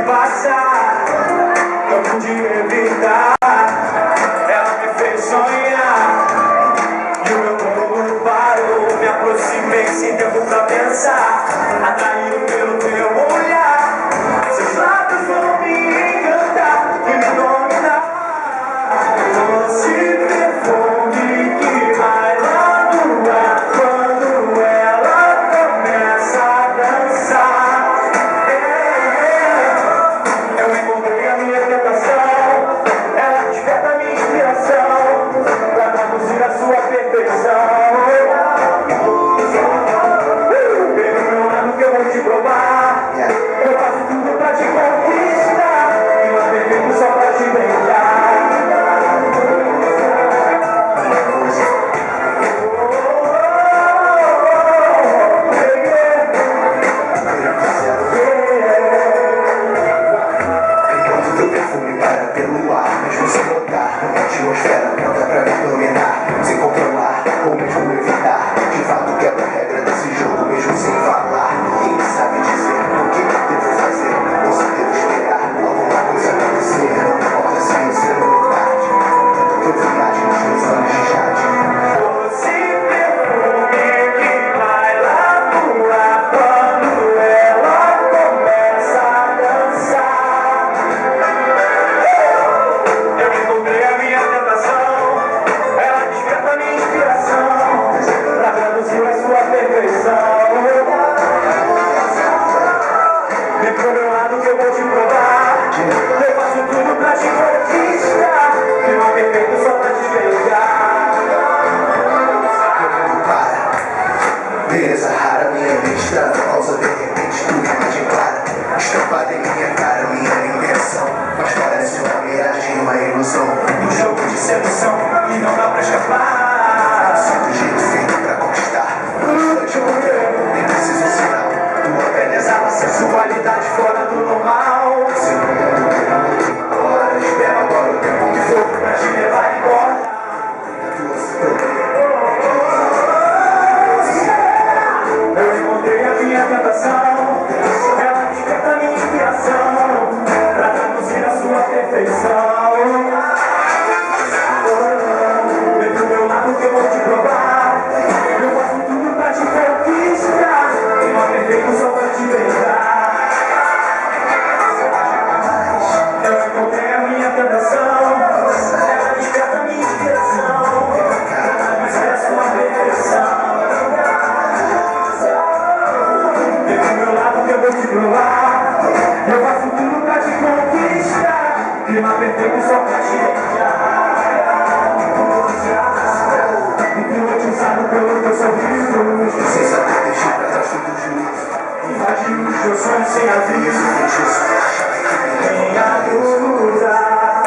passar, não pude evitar. Ela me fez sonhar e o meu corpo parou. Me aproximei sem tempo pra pensar, atraído pelo teu olhar. Seus lábios vão me encantar e me dominar. Doce perfume que vai lá no ar quando ela começa a dançar. Eu encontrei a minha tentação, ela desperta a minha inspiração pra traduzir a sua perfeição. Vem do meu lado que eu vou te provar, eu faço tudo pra te conquistar e não perfeito só pra te beijar. Atmosfera pronta pra me dominar, sem controlar ou mesmo evitar. De fato quebra a regra desse jogo, mesmo sem falar. Quem sabe dizer o que devo fazer, ou se devo esperar alguma coisa acontecer. Não importa se eu ser ou tarde, contanto que eu viaje nos meus anos de jade. Doce perfume que vai lá no ar quando ela começa a dançar. Eu encontrei a minha tentação, ela desperta a minha inspiração pra traduzir a sua perfeição. Vem pro meu lado que eu vou te provar, eu faço tudo pra te conquistar e não é perfeito só pra te beijar. Beleza rara, minha mente trava pausa, de repente tudo imagem clara. Estampada em minha cara, minha invenção, mas parece uma miragem, uma ilusão. Um jogo de sedução e não dá pra escapar. Sinto jeito feito pra conquistar. No instante morreu, nem preciso sinal. Tua pele exala Sensualidade fora do normal. segundo tempo embora. Espera agora o tempo que for Pra te levar embora. Eu encontrei a minha tentação, ela desperta a minha inspiração pra traduzir a sua perfeição. Vem pro meu lado que eu vou te provar, eu faço tudo pra te conquistar e não é perfeito só pra te beijar. Eu encontrei a minha tentação, ela desperta a minha inspiração pra traduzir a sua perfeição. Vem pro meu lado que eu vou te provar, eu faço tudo pra te conquistar, clima perfeito só pra te beijar. Hipnotizado pelo teu sorriso, sem saber deixar pra trás todo juízo. invadiu os teus sonhos sem aviso. Minha dúvida,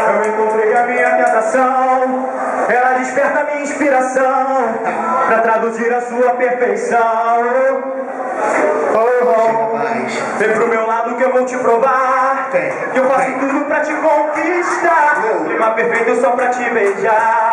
eu encontrei a minha tentação, ela desperta a minha inspiração pra traduzir a sua perfeição. Vem pro meu lado que eu vou te provar, eu faço tudo pra te conquistar, clima perfeito só pra te beijar.